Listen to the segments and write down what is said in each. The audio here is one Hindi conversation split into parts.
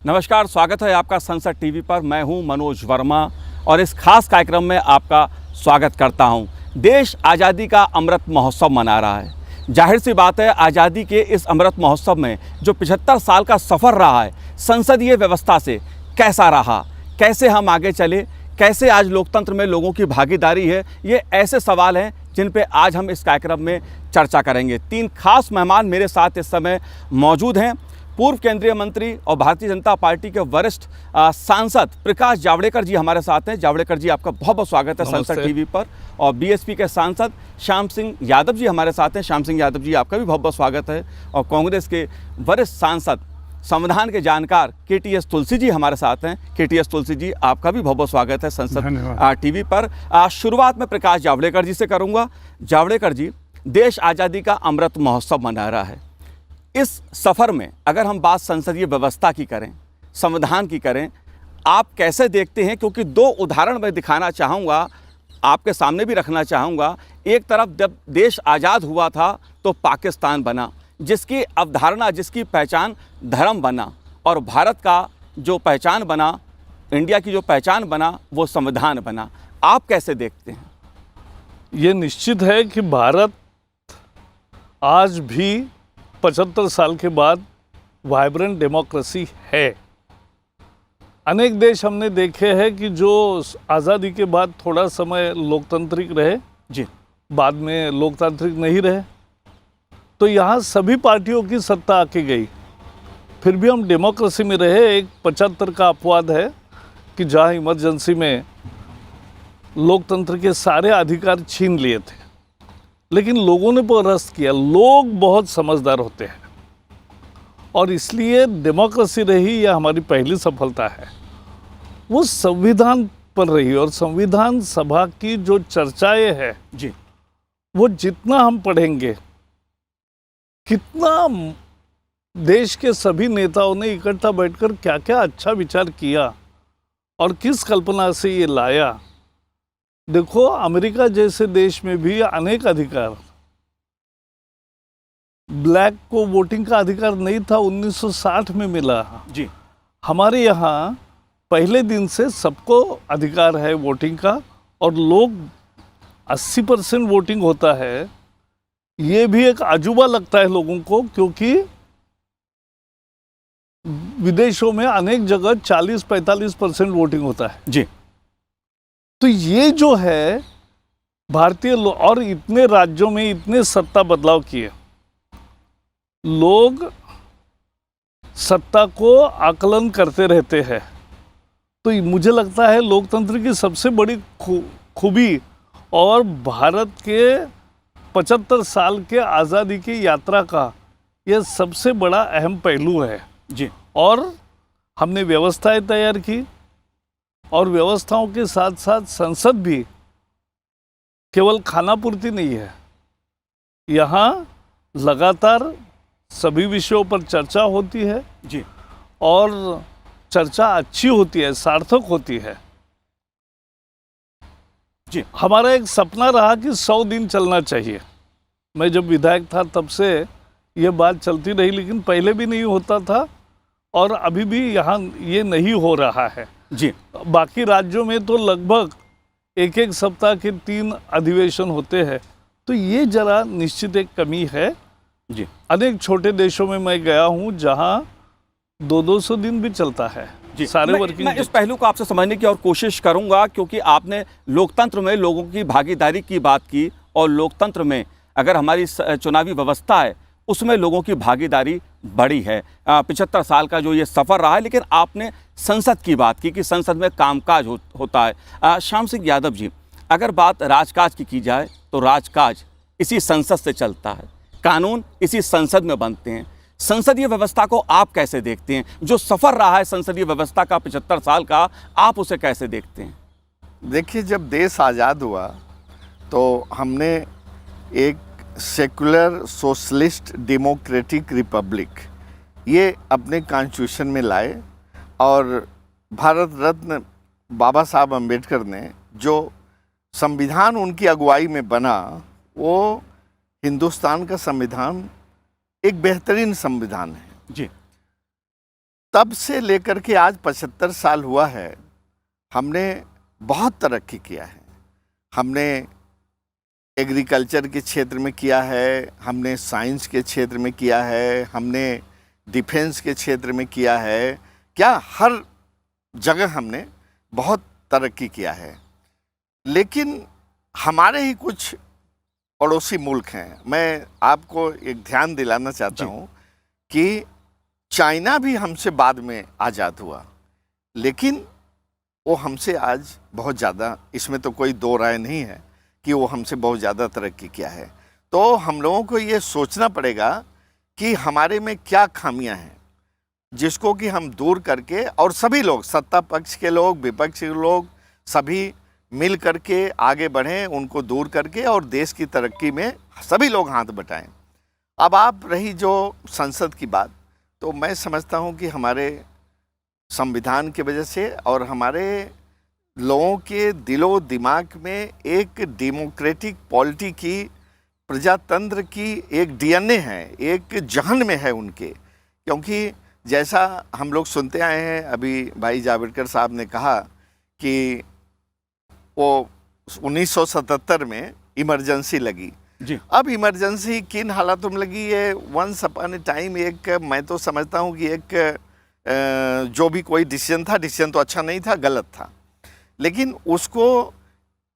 नमस्कार, स्वागत है आपका संसद टीवी पर। मैं हूं मनोज वर्मा और इस खास कार्यक्रम में आपका स्वागत करता हूं। देश आज़ादी का अमृत महोत्सव मना रहा है। जाहिर सी बात है, आज़ादी के इस अमृत महोत्सव में जो 75 साल का सफ़र रहा है, संसदीय व्यवस्था से कैसा रहा, कैसे हम आगे चले, कैसे आज लोकतंत्र में लोगों की भागीदारी है, ये ऐसे सवाल हैं जिन पे आज हम इस कार्यक्रम में चर्चा करेंगे। 3 खास मेहमान मेरे साथ इस समय मौजूद हैं। पूर्व केंद्रीय मंत्री और भारतीय जनता पार्टी के वरिष्ठ सांसद प्रकाश जावड़ेकर जी हमारे साथ हैं। जावड़ेकर जी, आपका बहुत बहुत स्वागत है संसद टीवी पर। और बीएसपी के सांसद श्याम सिंह यादव जी हमारे साथ हैं। श्याम सिंह यादव जी, आपका भी बहुत बहुत स्वागत है। और कांग्रेस के वरिष्ठ सांसद, संविधान के जानकार केटीएस तुलसी जी हमारे साथ हैं। केटीएस तुलसी जी, आपका भी बहुत बहुत स्वागत है संसद टीवी पर। शुरुआत में प्रकाश जावड़ेकर जी से करूँगा। जावड़ेकर जी, देश आज़ादी का अमृत महोत्सव मना रहा है। इस सफ़र में अगर हम बात संसदीय व्यवस्था की करें, संविधान की करें, आप कैसे देखते हैं? क्योंकि 2 उदाहरण मैं दिखाना चाहूँगा, आपके सामने भी रखना चाहूँगा। एक तरफ जब देश आज़ाद हुआ था तो पाकिस्तान बना, जिसकी अवधारणा, जिसकी पहचान धर्म बना, और भारत का जो पहचान बना, इंडिया की जो पहचान बना, वो संविधान बना। आप कैसे देखते हैं? ये निश्चित है कि भारत आज भी 75 साल के बाद वाइब्रेंट डेमोक्रेसी है। अनेक देश हमने देखे हैं कि जो आज़ादी के बाद थोड़ा समय लोकतांत्रिक रहे जी, बाद में लोकतांत्रिक नहीं रहे, तो यहाँ सभी पार्टियों की सत्ता आके गई, फिर भी हम डेमोक्रेसी में रहे। एक 75 का अपवाद है कि जहाँ इमरजेंसी में लोकतंत्र के सारे अधिकार छीन लिए थे, लेकिन लोगों ने प्रयास किया। लोग बहुत समझदार होते हैं और इसलिए डेमोक्रेसी रही, यह हमारी पहली सफलता है। वो संविधान पर रही, और संविधान सभा की जो चर्चाएं हैं जी, वो जितना हम पढ़ेंगे, कितना देश के सभी नेताओं ने इकट्ठा बैठकर क्या क्या अच्छा विचार किया और किस कल्पना से ये लाया। देखो, अमेरिका जैसे देश में भी अनेक अधिकार, ब्लैक को वोटिंग का अधिकार नहीं था, 1960 में मिला जी। हमारे यहाँ पहले दिन से सबको अधिकार है वोटिंग का, और लोग 80% वोटिंग होता है। ये भी एक अजूबा लगता है लोगों को, क्योंकि विदेशों में अनेक जगह 40-45% वोटिंग होता है जी। तो ये जो है भारतीय और इतने राज्यों में इतने सत्ता बदलाव किए, लोग सत्ता को आकलन करते रहते हैं। तो मुझे लगता है लोकतंत्र की सबसे बड़ी खूबी और भारत के 75 साल के आज़ादी की यात्रा का यह सबसे बड़ा अहम पहलू है जी। और हमने व्यवस्थाएं तैयार की, और व्यवस्थाओं के साथ साथ संसद भी केवल खाना पूर्ति नहीं है। यहाँ लगातार सभी विषयों पर चर्चा होती है जी, और चर्चा अच्छी होती है, सार्थक होती है जी। हमारा एक सपना रहा कि 100 दिन चलना चाहिए। मैं जब विधायक था तब से ये बात चलती रही, लेकिन पहले भी नहीं होता था और अभी भी यहाँ ये नहीं हो रहा है जी। बाकी राज्यों में तो लगभग एक सप्ताह के 3 अधिवेशन होते हैं, तो ये जरा निश्चित एक कमी है जी। अनेक छोटे देशों में मैं गया हूँ जहाँ 200-200 दिन भी चलता है जी। सारे वर्किंग। मैं इस पहलू को आपसे समझने की और कोशिश करूंगा, क्योंकि आपने लोकतंत्र में लोगों की भागीदारी की बात की, और लोकतंत्र में अगर हमारी चुनावी व्यवस्था है उसमें लोगों की भागीदारी बड़ी है। 75 साल का जो ये सफ़र रहा है, लेकिन आपने संसद की बात की कि संसद में कामकाज होता है। श्याम सिंह यादव जी, अगर बात राजकाज की जाए तो राजकाज इसी संसद से चलता है, कानून इसी संसद में बनते हैं। संसदीय व्यवस्था को आप कैसे देखते हैं? जो सफ़र रहा है संसदीय व्यवस्था का 75 साल का, आप उसे कैसे देखते हैं? देखिए, जब देश आज़ाद हुआ तो हमने एक सेकुलर सोशलिस्ट डेमोक्रेटिक रिपब्लिक ये अपने कॉन्स्टिट्यूशन में लाए, और भारत रत्न बाबा साहब अम्बेडकर ने जो संविधान उनकी अगुवाई में बना, वो हिंदुस्तान का संविधान एक बेहतरीन संविधान है जी। तब से लेकर के आज 75 साल हुआ है, हमने बहुत तरक्की किया है। हमने एग्रीकल्चर के क्षेत्र में किया है, हमने साइंस के क्षेत्र में किया है, हमने डिफेंस के क्षेत्र में किया है, क्या हर जगह हमने बहुत तरक्की किया है। लेकिन हमारे ही कुछ पड़ोसी मुल्क हैं। मैं आपको एक ध्यान दिलाना चाहता हूँ कि चाइना भी हमसे बाद में आज़ाद हुआ, लेकिन वो हमसे आज बहुत ज़्यादा, इसमें तो कोई दो राय नहीं है कि वो हमसे बहुत ज़्यादा तरक्की किया है। तो हम लोगों को ये सोचना पड़ेगा कि हमारे में क्या खामियां हैं, जिसको कि हम दूर करके, और सभी लोग, सत्ता पक्ष के लोग, विपक्ष के लोग, सभी मिल करके आगे बढ़ें, उनको दूर करके, और देश की तरक्की में सभी लोग हाथ बटाएं। अब आप रही जो संसद की बात, तो मैं समझता हूं कि हमारे संविधान की वजह से और हमारे लोगों के दिलो दिमाग में एक डेमोक्रेटिक पॉलिटी की, प्रजातंत्र की एक डीएनए है, एक जहन में है उनके। क्योंकि जैसा हम लोग सुनते आए हैं, अभी भाई जावड़ेकर साहब ने कहा कि वो 1977 में इमरजेंसी लगी जी। अब इमरजेंसी किन हालातों में लगी है? वंस अपॉन ए टाइम एक, मैं तो समझता हूँ कि एक जो भी कोई डिसीजन था, डिसीजन तो अच्छा नहीं था, गलत था, लेकिन उसको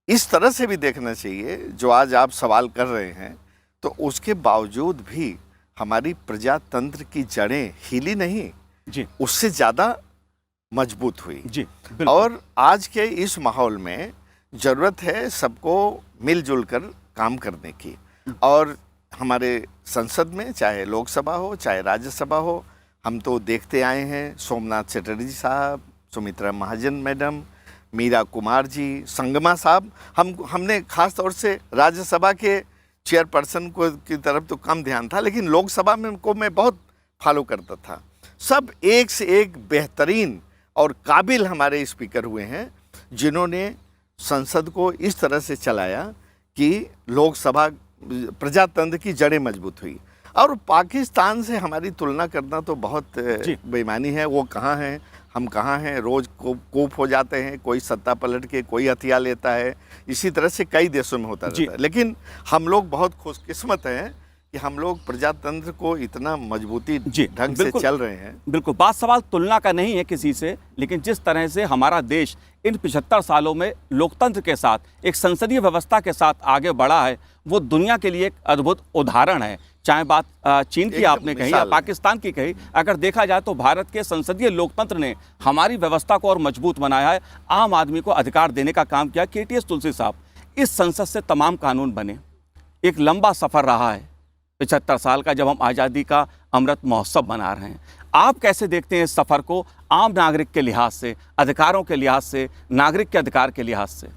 इस तरह से भी देखना चाहिए जो आज आप सवाल कर रहे हैं। तो उसके बावजूद भी हमारी प्रजातंत्र की जड़ें हिली नहीं जी, उससे ज़्यादा मजबूत हुई जी। और आज के इस माहौल में ज़रूरत है सबको मिलजुल कर काम करने की। और हमारे संसद में, चाहे लोकसभा हो चाहे राज्यसभा हो, हम तो देखते आए हैं, सोमनाथ चटर्जी साहब, सुमित्रा महाजन मैडम, मीरा कुमार जी, संगमा साहब, हमने खास तौर से राज्यसभा के चेयरपर्सन को की तरफ तो कम ध्यान था, लेकिन लोकसभा में को मैं बहुत फॉलो करता था। सब एक से एक बेहतरीन और काबिल हमारे स्पीकर हुए हैं, जिन्होंने संसद को इस तरह से चलाया कि लोकसभा, प्रजातंत्र की जड़ें मजबूत हुई। और पाकिस्तान से हमारी तुलना करना तो बहुत बेईमानी है। वो कहाँ हैं, हम कहाँ हैं, रोज़ कूप हो जाते हैं, कोई सत्ता पलट के कोई हथियार लेता है, इसी तरह से कई देशों में होता रहता है। लेकिन हम लोग बहुत खुशकिस्मत हैं कि हम लोग प्रजातंत्र को इतना मजबूती ढंग से चल रहे हैं। बिल्कुल, बात सवाल तुलना का नहीं है किसी से, लेकिन जिस तरह से हमारा देश इन 75 सालों में लोकतंत्र के साथ, एक संसदीय व्यवस्था के साथ आगे बढ़ा है, वो दुनिया के लिए एक अद्भुत उदाहरण है। चाहे बात चीन की आपने कही या पाकिस्तान की कही, अगर देखा जाए तो भारत के संसदीय लोकतंत्र ने हमारी व्यवस्था को और मजबूत बनाया है, आम आदमी को अधिकार देने का काम किया। केटीएस तुलसी साहब, इस संसद से तमाम कानून बने, एक लंबा सफ़र रहा है 75 साल का, जब हम आज़ादी का अमृत महोत्सव मना रहे हैं। आप कैसे देखते हैं इस सफ़र को, आम नागरिक के लिहाज से, अधिकारों के लिहाज से, नागरिक के अधिकार के लिहाज से?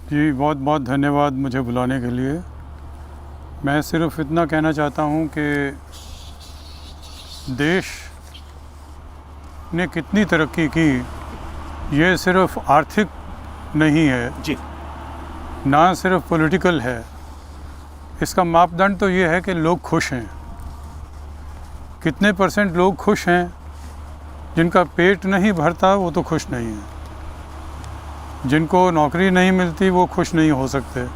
जी, बहुत बहुत धन्यवाद मुझे बुलाने के लिए। मैं सिर्फ इतना कहना चाहता हूँ कि देश ने कितनी तरक्की की, ये सिर्फ आर्थिक नहीं है जी, ना सिर्फ पॉलिटिकल है। इसका मापदंड तो ये है कि लोग खुश हैं। कितने % लोग खुश हैं? जिनका पेट नहीं भरता वो तो खुश नहीं है, जिनको नौकरी नहीं मिलती वो खुश नहीं हो सकते।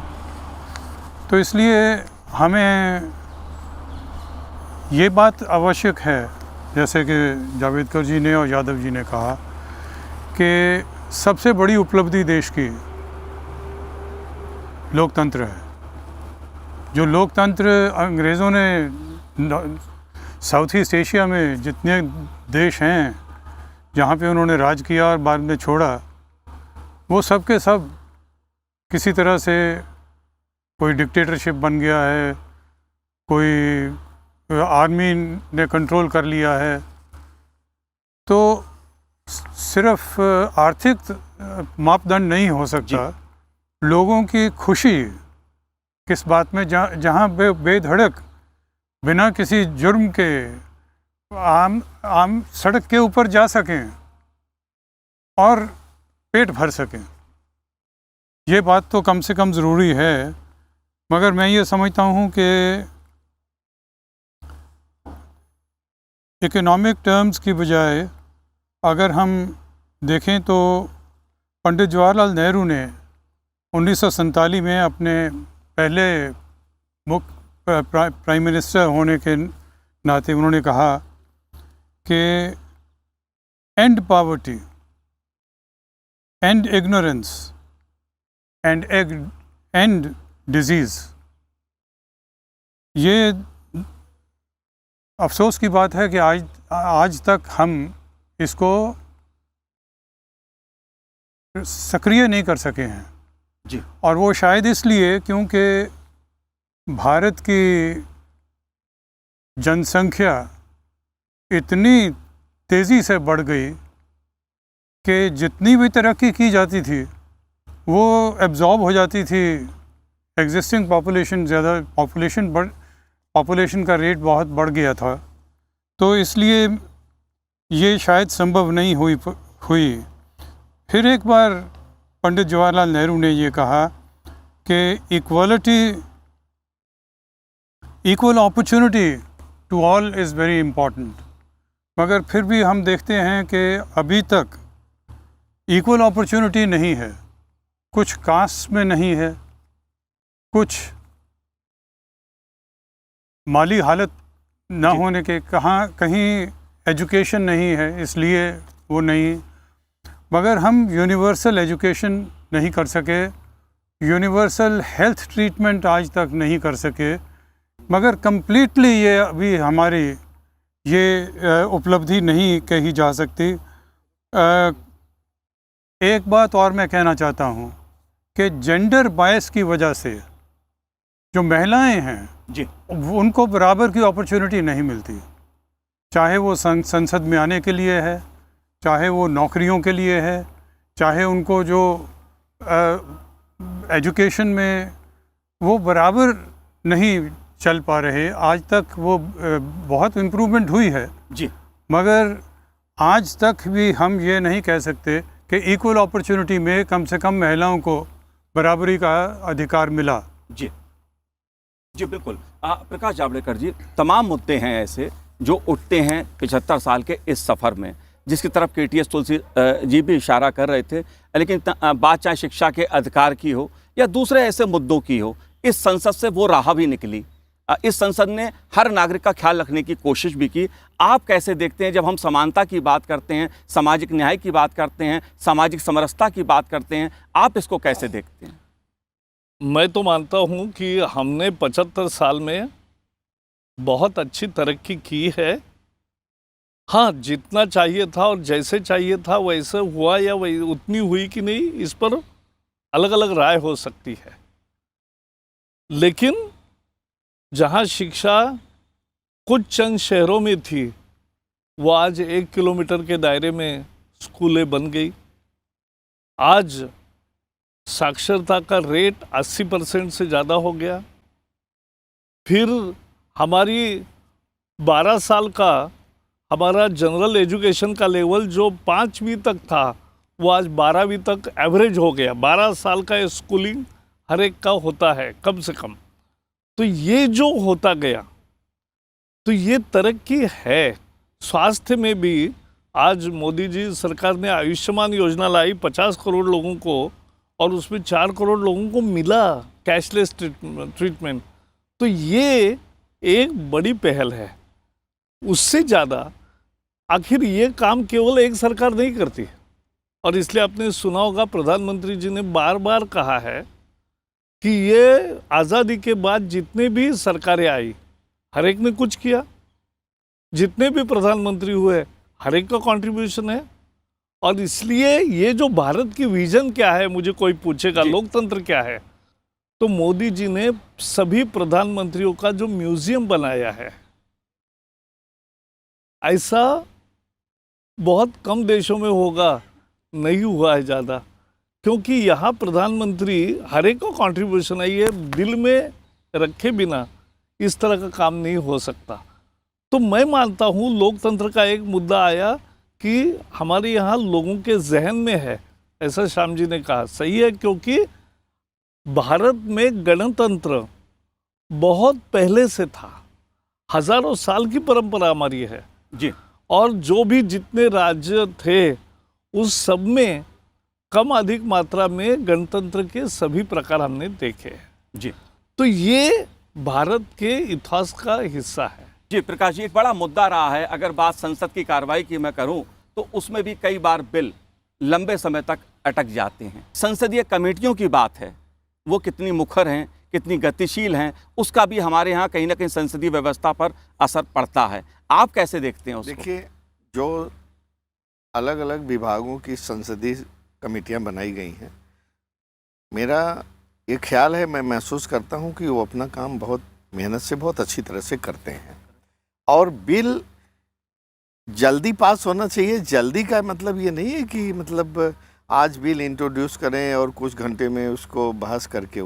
तो इसलिए हमें ये बात आवश्यक है, जैसे कि जावड़ेकर जी ने और यादव जी ने कहा, कि सबसे बड़ी उपलब्धि देश की लोकतंत्र है। जो लोकतंत्र अंग्रेज़ों ने साउथ ईस्ट एशिया में जितने देश हैं जहाँ पे उन्होंने राज किया और बाद में छोड़ा, वो सब के सब किसी तरह से कोई डिक्टेटरशिप बन गया है, कोई आर्मी ने कंट्रोल कर लिया है। तो सिर्फ आर्थिक मापदंड नहीं हो सकता, लोगों की खुशी किस बात में, जहाँ बेधड़क बिना किसी जुर्म के आम सड़क के ऊपर जा सकें और पेट भर सकें, ये बात तो कम से कम ज़रूरी है। मगर मैं ये समझता हूँ कि इकोनॉमिक टर्म्स की बजाय अगर हम देखें तो पंडित जवाहरलाल नेहरू ने 1947 में अपने पहले प्राइम मिनिस्टर होने के नाते उन्होंने कहा कि and poverty, and ignorance and and disease. ये अफसोस की बात है कि आज तक हम इसको सक्रिय नहीं कर सके हैं जी। और वो शायद इसलिए क्योंकि भारत की जनसंख्या इतनी तेज़ी से बढ़ गई कि जितनी भी तरक्की की जाती थी वो एब्जॉर्ब हो जाती थी एग्जिस्टिंग पॉपुलेशन। ज़्यादा पॉपुलेशन का रेट बहुत बढ़ गया था, तो इसलिए ये शायद संभव नहीं हुई। फिर एक बार पंडित जवाहरलाल नेहरू ने ये कहा कि equal opportunity to all is very important. मगर फिर भी हम देखते हैं कि अभी तक इक्वल अपॉर्चुनिटी नहीं है। कुछ कास्ट में नहीं है, कुछ माली हालत ना होने के कहीं एजुकेशन नहीं है इसलिए वो नहीं। मगर हम यूनिवर्सल एजुकेशन नहीं कर सके, यूनिवर्सल हेल्थ ट्रीटमेंट आज तक नहीं कर सके। मगर कम्प्लीटली ये अभी हमारी ये उपलब्धि नहीं कही जा सकती। एक बात और मैं कहना चाहता हूँ कि जेंडर बायस की वजह से जो महिलाएं हैं जी, उनको बराबर की अपॉर्चुनिटी नहीं मिलती, चाहे वो संसद में आने के लिए है, चाहे वो नौकरियों के लिए है, चाहे उनको जो एजुकेशन में वो बराबर नहीं चल पा रहे। आज तक वो बहुत इम्प्रूवमेंट हुई है जी, मगर आज तक भी हम ये नहीं कह सकते कि इक्वल अपॉर्चुनिटी में कम से कम महिलाओं को बराबरी का अधिकार मिला। जी जी बिल्कुल। प्रकाश जावड़ेकर जी, तमाम मुद्दे हैं ऐसे जो उठते हैं 75 साल के इस सफ़र में, जिसकी तरफ KTS तुलसी जी भी इशारा कर रहे थे। लेकिन बात चाहे शिक्षा के अधिकार की हो या दूसरे ऐसे मुद्दों की हो, इस संसद से वो राह भी निकली। इस संसद ने हर नागरिक का ख्याल रखने की कोशिश भी की। आप कैसे देखते हैं जब हम समानता की बात करते हैं, सामाजिक न्याय की बात करते हैं, सामाजिक समरसता की बात करते हैं, आप इसको कैसे देखते हैं? मैं तो मानता हूँ कि हमने 75 साल में बहुत अच्छी तरक्की की है। हाँ, जितना चाहिए था और जैसे चाहिए था वैसे हुआ या वही उतनी हुई कि नहीं, इस पर अलग अलग राय हो सकती है। लेकिन जहाँ शिक्षा कुछ चंद शहरों में थी, वो आज 1 किलोमीटर के दायरे में स्कूलें बन गई। आज साक्षरता का रेट 80% से ज़्यादा हो गया। फिर हमारी 12 साल का हमारा जनरल एजुकेशन का लेवल जो 5वीं तक था वो आज 12वीं तक एवरेज हो गया। 12 साल का स्कूलिंग हर एक का होता है कम से कम। तो ये जो होता गया तो ये तरक्की है। स्वास्थ्य में भी आज मोदी जी सरकार ने आयुष्मान योजना लाई, 50 करोड़ लोगों को, और उसमें 4 करोड़ लोगों को मिला कैशलेस ट्रीटमेंट। तो ये एक बड़ी पहल है। उससे ज़्यादा आखिर ये काम केवल एक सरकार नहीं करती, और इसलिए आपने सुना होगा प्रधानमंत्री जी ने बार बार कहा है कि ये आज़ादी के बाद जितने भी सरकारें आई हर एक ने कुछ किया, जितने भी प्रधानमंत्री हुए हर एक का कंट्रीब्यूशन है। और इसलिए ये जो भारत की विजन क्या है, मुझे कोई पूछेगा लोकतंत्र क्या है, तो मोदी जी ने सभी प्रधानमंत्रियों का जो म्यूजियम बनाया है, ऐसा बहुत कम देशों में होगा, नहीं हुआ है ज़्यादा। क्योंकि यहाँ प्रधानमंत्री हर एक को कंट्रीब्यूशन है, ये दिल में रखे बिना इस तरह का काम नहीं हो सकता। तो मैं मानता हूँ लोकतंत्र का एक मुद्दा आया कि हमारे यहाँ लोगों के जहन में है, ऐसा श्याम जी ने कहा, सही है। क्योंकि भारत में गणतंत्र बहुत पहले से था, हजारों साल की परंपरा हमारी है। जी और जो भी जितने राज्य थे उस सब में कम अधिक मात्रा में गणतंत्र के सभी प्रकार हमने देखे हैं। जी तो ये भारत के इतिहास का हिस्सा है। जी प्रकाश जी, एक बड़ा मुद्दा रहा है। अगर बात संसद की कार्रवाई की मैं करूं तो उसमें भी कई बार बिल लंबे समय तक अटक जाते हैं। संसदीय कमेटियों की बात है, वो कितनी मुखर हैं, कितनी गतिशील हैं, उसका भी हमारे यहाँ कहीं ना कहीं संसदीय व्यवस्था पर असर पड़ता है। आप कैसे देखते हैं उसको? देखिए, जो अलग अलग विभागों की संसदीय कमेटियां बनाई गई हैं, मेरा ये ख्याल है, मैं महसूस करता हूं कि वो अपना काम बहुत मेहनत से बहुत अच्छी तरह से करते हैं। और बिल जल्दी पास होना चाहिए। जल्दी का मतलब ये नहीं है कि मतलब आज बिल इंट्रोड्यूस करें और कुछ घंटे में उसको बहस करके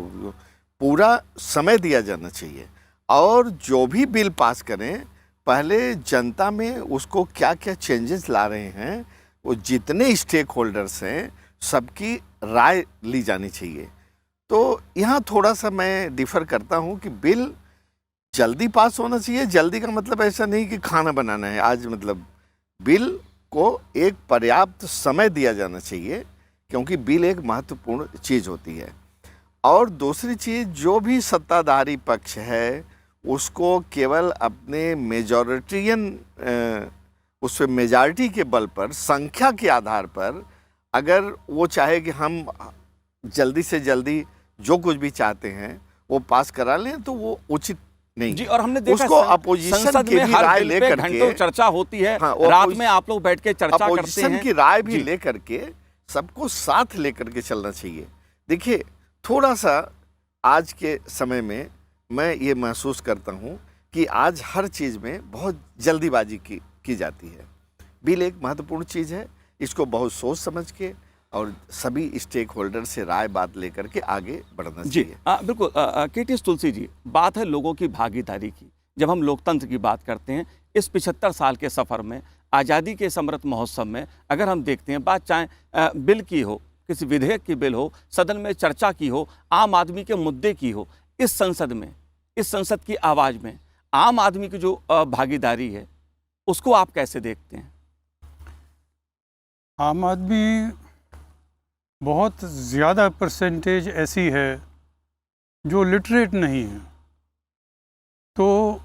पूरा समय दिया जाना चाहिए। और जो भी बिल पास करें, पहले जनता में उसको क्या क्या चेंजेस ला रहे हैं, वो जितने स्टेक होल्डर्स हैं सबकी राय ली जानी चाहिए। तो यहाँ थोड़ा सा मैं डिफ़र करता हूँ कि बिल जल्दी पास होना चाहिए। जल्दी का मतलब ऐसा नहीं कि खाना बनाना है आज, मतलब बिल को एक पर्याप्त समय दिया जाना चाहिए, क्योंकि बिल एक महत्वपूर्ण चीज़ होती है। और दूसरी चीज़, जो भी सत्ताधारी पक्ष है उसको केवल अपने मेजॉरिटियन उस पर मेजॉरिटी के बल पर, संख्या के आधार पर, अगर वो चाहे कि हम जल्दी से जल्दी जो कुछ भी चाहते हैं वो पास करा लें, तो वो उचित नहीं जी। और हमने देखा उसको अपोजिशन संसद की में भी हर राय बिल पे लेकर घंटों के, चर्चा होती है। हाँ, रात में आप लोग बैठ के चर्चा करते अपोजिशन हैं। की राय भी जी। लेकर के सबको साथ लेकर के चलना चाहिए। देखिए, थोड़ा सा आज के समय में मैं ये महसूस करता हूँ कि आज हर चीज़ में बहुत जल्दीबाजी की जाती है। बिल एक महत्वपूर्ण चीज़ है, इसको बहुत सोच समझ के और सभी स्टेक होल्डर से राय बात लेकर के आगे बढ़ना जी चाहिए। बिल्कुल। केटी तुलसी जी, बात है लोगों की भागीदारी की। जब हम लोकतंत्र की बात करते हैं, इस 75 साल के सफ़र में, आज़ादी के इस अमृत महोत्सव में, अगर हम देखते हैं, बात चाहे बिल की हो, किसी विधेयक की बिल हो, सदन में चर्चा की हो, आम आदमी के मुद्दे की हो, इस संसद में, इस संसद की आवाज़ में आम आदमी की जो भागीदारी है, उसको आप कैसे देखते हैं? आम आदमी बहुत ज़्यादा परसेंटेज ऐसी है जो लिटरेट नहीं है, तो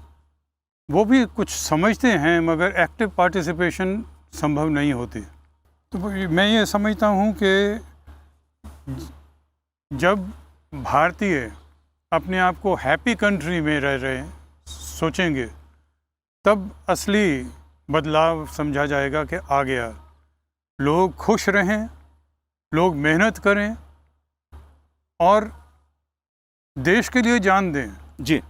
वो भी कुछ समझते हैं मगर एक्टिव पार्टिसिपेशन संभव नहीं होती। तो मैं ये समझता हूँ कि जब भारतीय अपने आप को हैप्पी कंट्री में रह रहे सोचेंगे, तब असली बदलाव समझा जाएगा कि आ गया। लोग खुश रहें, लोग मेहनत करें और देश के लिए जान दें। जी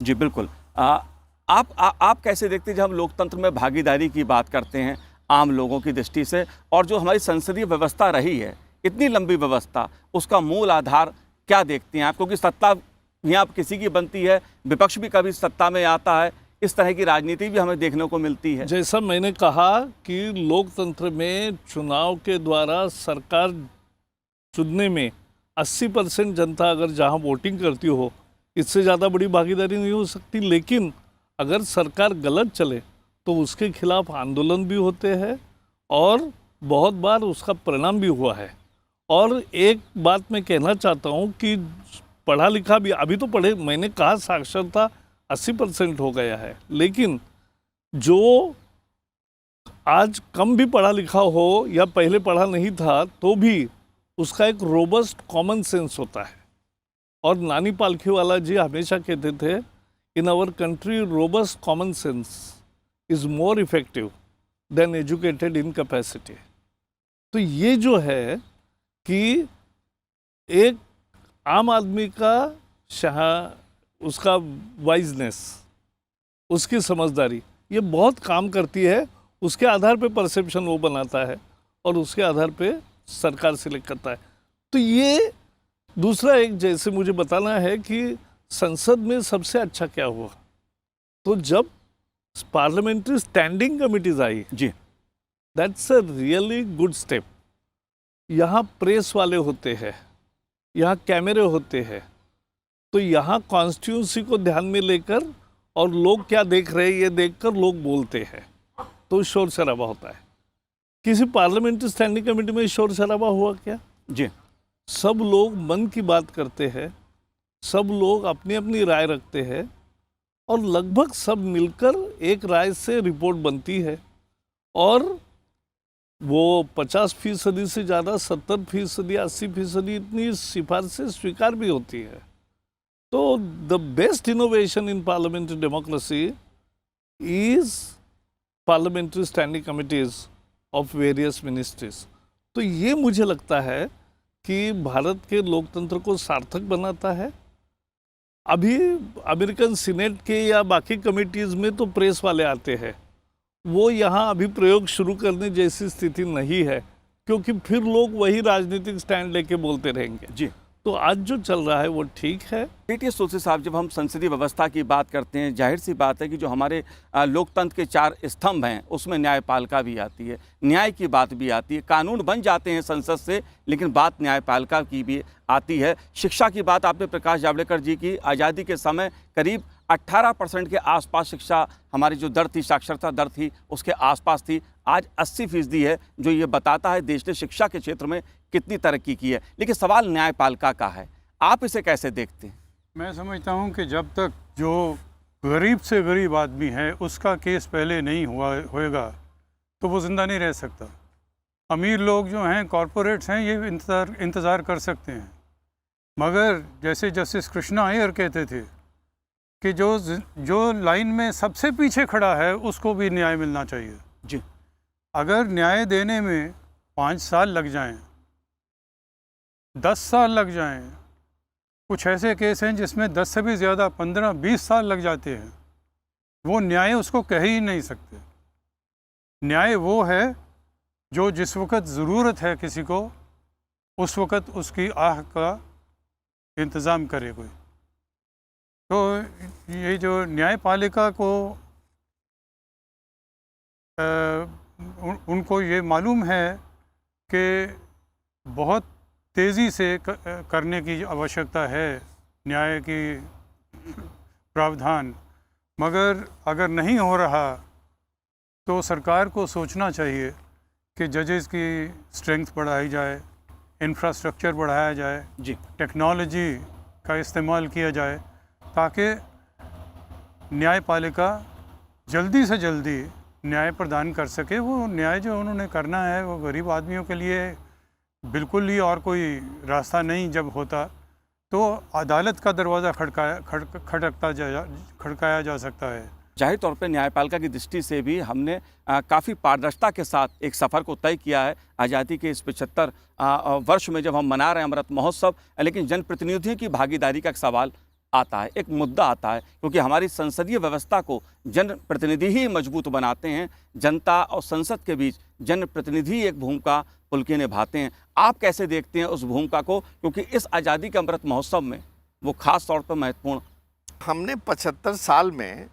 जी बिल्कुल। आप कैसे देखते हैं जब हम लोकतंत्र में भागीदारी की बात करते हैं आम लोगों की दृष्टि से, और जो हमारी संसदीय व्यवस्था रही है, इतनी लंबी व्यवस्था, उसका मूल आधार क्या देखते हैं आप? क्योंकि सत्ता यहाँ किसी की बनती है, विपक्ष भी कभी सत्ता में आता है, इस तरह की राजनीति भी हमें देखने को मिलती है। जैसा मैंने कहा कि लोकतंत्र में चुनाव के द्वारा सरकार चुनने में 80% जनता अगर जहां वोटिंग करती हो, इससे ज़्यादा बड़ी भागीदारी नहीं हो सकती। लेकिन अगर सरकार गलत चले तो उसके खिलाफ आंदोलन भी होते हैं और बहुत बार उसका परिणाम भी हुआ है। और एक बात मैं कहना चाहता हूँ कि पढ़ा लिखा भी, अभी तो पढ़े, मैंने कहा साक्षरता 80% हो गया है, लेकिन जो आज कम भी पढ़ा लिखा हो या पहले पढ़ा नहीं था, तो भी उसका एक रोबस्ट कॉमन सेंस होता है। और नानी पालखीवाला जी हमेशा कहते थे, in our country robust common sense is more effective than educated in capacity. तो ये जो है कि एक आम आदमी का उसका वाइजनेस, उसकी समझदारी, ये बहुत काम करती है। उसके आधार पे परसेप्शन वो बनाता है और उसके आधार पे सरकार सिलेक्ट करता है। तो ये दूसरा एक, जैसे मुझे बताना है कि संसद में सबसे अच्छा क्या हुआ, तो जब पार्लियामेंट्री स्टैंडिंग कमिटीज आई जी, that's a really good step. यहाँ प्रेस वाले होते हैं, यहाँ कैमरे होते हैं, तो यहाँ कॉन्स्टिट्यूंसी को ध्यान में लेकर और लोग क्या देख रहे हैं ये देखकर लोग बोलते हैं, तो शोर शराबा होता है। किसी पार्लियामेंट्री स्टैंडिंग कमेटी में शोर शराबा हुआ क्या? जी, सब लोग मन की बात करते हैं, सब लोग अपनी अपनी राय रखते हैं और लगभग सब मिलकर एक राय से रिपोर्ट बनती है और वो 50% से ज़्यादा 70%, 80% इतनी सिफारिशें स्वीकार भी होती है। तो the best innovation in parliamentary democracy is parliamentary standing committees of various ministries. तो ये मुझे लगता है कि भारत के लोकतंत्र को सार्थक बनाता है। अभी अमेरिकन सीनेट के या बाकी कमिटीज़ में तो प्रेस वाले आते हैं, वो यहाँ अभी प्रयोग शुरू करने जैसी स्थिति नहीं है, क्योंकि फिर लोग वही राजनीतिक स्टैंड लेके बोलते रहेंगे। जी। तो आज जो चल रहा है वो ठीक है। टी तुलसी साहब, जब हम संसदीय व्यवस्था की बात करते हैं, जाहिर सी बात है कि जो हमारे लोकतंत्र के 4 स्तंभ हैं उसमें न्यायपालिका भी आती है, न्याय की बात भी आती है, कानून बन जाते हैं संसद से, लेकिन बात न्यायपालिका की भी आती है। शिक्षा की बात आपने प्रकाश जावड़ेकर जी की, आज़ादी के समय करीब 18% के आसपास शिक्षा हमारी जो दर थी, साक्षरता दर थी, उसके आसपास थी। आज 80% है, जो ये बताता है देश ने शिक्षा के क्षेत्र में कितनी तरक्की की है। लेकिन सवाल न्यायपालिका का है, आप इसे कैसे देखते हैं? मैं समझता हूँ कि जब तक जो गरीब से गरीब आदमी है उसका केस पहले नहीं होएगा तो वो ज़िंदा नहीं रह सकता। अमीर लोग जो हैं, कॉरपोरेट्स हैं, ये इंतज़ार कर सकते हैं, मगर जैसे जस्टिस कृष्णा अय्यर कहते थे कि जो लाइन में सबसे पीछे खड़ा है उसको भी न्याय मिलना चाहिए। जी। अगर न्याय देने में 5 साल लग जाएं, 10 साल लग जाएं, कुछ ऐसे केस हैं जिसमें 10 से भी ज़्यादा 15-20 साल लग जाते हैं, वो न्याय उसको कह ही नहीं सकते। न्याय वो है जो जिस वक़्त ज़रूरत है किसी को, उस वक़्त उसकी आह का इंतज़ाम करे कोई। तो ये जो न्यायपालिका को उनको ये मालूम है कि बहुत तेज़ी से करने की आवश्यकता है न्याय की प्रावधान, मगर अगर नहीं हो रहा तो सरकार को सोचना चाहिए कि जजेस की स्ट्रेंथ बढ़ाई जाए, इंफ्रास्ट्रक्चर बढ़ाया जाए, जी। टेक्नोलॉजी का इस्तेमाल किया जाए, ताकि न्यायपालिका जल्दी से जल्दी न्याय प्रदान कर सके। वो न्याय जो उन्होंने करना है वो गरीब आदमियों के लिए बिल्कुल ही और कोई रास्ता नहीं जब होता, तो अदालत का दरवाज़ा खड़काया जा सकता है। जाहिर तौर पे न्यायपालिका की दृष्टि से भी हमने काफ़ी पारदर्शिता के साथ एक सफ़र को तय किया है आज़ादी के इस 75 वर्ष में, जब हम मना रहे हैं अमृत महोत्सव। लेकिन जनप्रतिनिधियों की भागीदारी का एक सवाल आता है, एक मुद्दा आता है, क्योंकि हमारी संसदीय व्यवस्था को जनप्रतिनिधि ही मजबूत बनाते हैं। जनता और संसद के बीच जनप्रतिनिधि एक भूमिका पुलके निभाते हैं। आप कैसे देखते हैं उस भूमिका को, क्योंकि इस आज़ादी के अमृत महोत्सव में वो खास तौर पर महत्वपूर्ण? हमने 75 साल में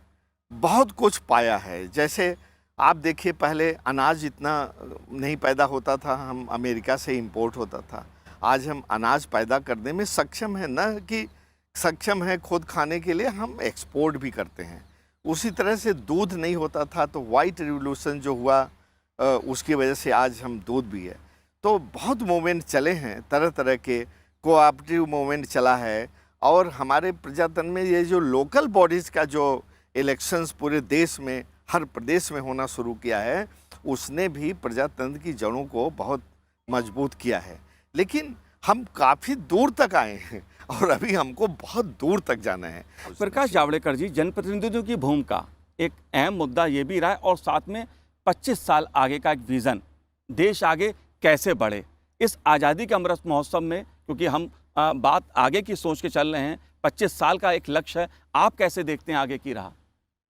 बहुत कुछ पाया है। जैसे आप देखिए, पहले अनाज इतना नहीं पैदा होता था, हम अमेरिका से इंपोर्ट होता था। आज हम अनाज पैदा करने में सक्षम हैं, न कि सक्षम है खुद खाने के लिए, हम एक्सपोर्ट भी करते हैं। उसी तरह से दूध नहीं होता था, तो वाइट रिवोल्यूशन जो हुआ उसकी वजह से आज हम दूध भी है। तो बहुत मूवमेंट चले हैं, तरह तरह के कोऑपरेटिव मूवमेंट चला है। और हमारे प्रजातंत्र में ये जो लोकल बॉडीज़ का जो इलेक्शंस पूरे देश में, हर प्रदेश में होना शुरू किया है, उसने भी प्रजातंत्र की जड़ों को बहुत मजबूत किया है। लेकिन हम काफ़ी दूर तक आए हैं और अभी हमको बहुत दूर तक जाना है। प्रकाश जावड़ेकर जी, जनप्रतिनिधियों की भूमिका एक अहम मुद्दा ये भी रहा है, और साथ में 25 साल आगे का एक विज़न, देश आगे कैसे बढ़े इस आज़ादी के अमृत महोत्सव में, क्योंकि हम बात आगे की सोच के चल रहे हैं। 25 साल का एक लक्ष्य है, आप कैसे देखते हैं आगे की राह?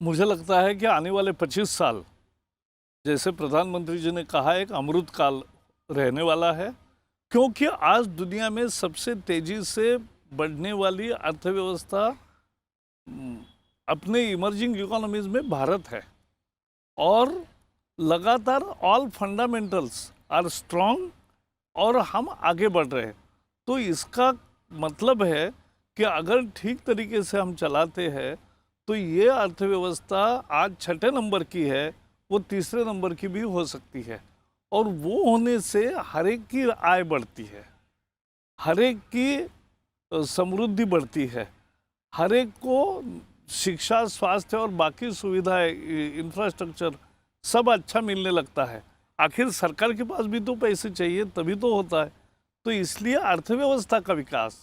मुझे लगता है कि आने वाले 25 साल, जैसे प्रधानमंत्री जी ने कहा, एक अमृत काल रहने वाला है, क्योंकि आज दुनिया में सबसे तेज़ी से बढ़ने वाली अर्थव्यवस्था अपने इमर्जिंग इकोनॉमीज़ में भारत है, और लगातार ऑल फंडामेंटल्स आर स्ट्रॉन्ग और हम आगे बढ़ रहे हैं। तो इसका मतलब है कि अगर ठीक तरीके से हम चलाते हैं तो ये अर्थव्यवस्था आज 6 नंबर की है, वो 3 नंबर की भी हो सकती है। और वो होने से हर एक की आय बढ़ती है, हर एक की समृद्धि बढ़ती है, हर एक को शिक्षा, स्वास्थ्य और बाकी सुविधाएं, इंफ्रास्ट्रक्चर सब अच्छा मिलने लगता है। आखिर सरकार के पास भी तो पैसे चाहिए, तभी तो होता है। तो इसलिए अर्थव्यवस्था का विकास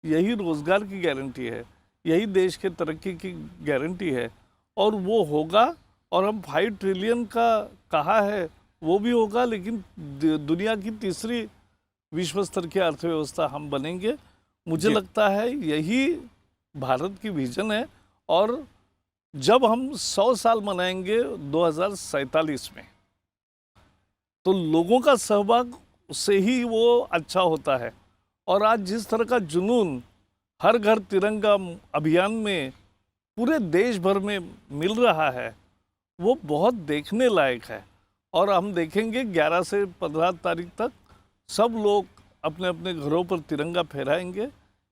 यही रोजगार की गारंटी है, यही देश के तरक्की की गारंटी है। और वो होगा, और हम 5 ट्रिलियन का कहा है वो भी होगा, लेकिन दुनिया की तीसरी विश्व स्तर की अर्थव्यवस्था हम बनेंगे। मुझे लगता है यही भारत की विजन है। और जब हम 100 साल मनाएंगे 2047 में, तो लोगों का सहभाग से ही वो अच्छा होता है। और आज जिस तरह का जुनून हर घर तिरंगा अभियान में पूरे देश भर में मिल रहा है, वो बहुत देखने लायक है। और हम देखेंगे 11 से 15 तारीख तक सब लोग अपने अपने घरों पर तिरंगा फहराएंगे।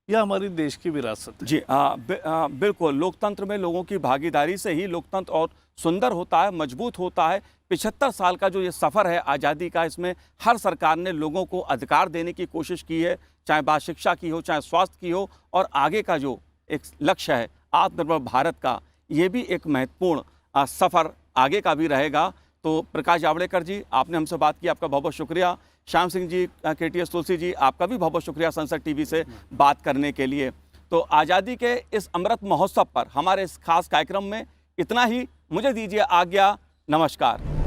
यह हमारी देश की विरासत है। जी बिल्कुल, लोकतंत्र में लोगों की भागीदारी से ही लोकतंत्र और सुंदर होता है, मजबूत होता है। 75 साल का जो ये सफ़र है आज़ादी का, इसमें हर सरकार ने लोगों को अधिकार देने की कोशिश की है, चाहे बात शिक्षा की हो, चाहे स्वास्थ्य की हो। और आगे का जो एक लक्ष्य है आत्मनिर्भर भारत का, ये भी एक महत्वपूर्ण सफ़र आगे का भी रहेगा। तो प्रकाश जावड़ेकर जी, आपने हमसे बात की, आपका बहुत बहुत शुक्रिया। श्याम सिंह जी, KTS तुलसी जी, आपका भी बहुत बहुत शुक्रिया संसद टीवी से बात करने के लिए। तो आज़ादी के इस अमृत महोत्सव पर हमारे इस खास कार्यक्रम में इतना ही। मुझे दीजिए आज्ञा, नमस्कार।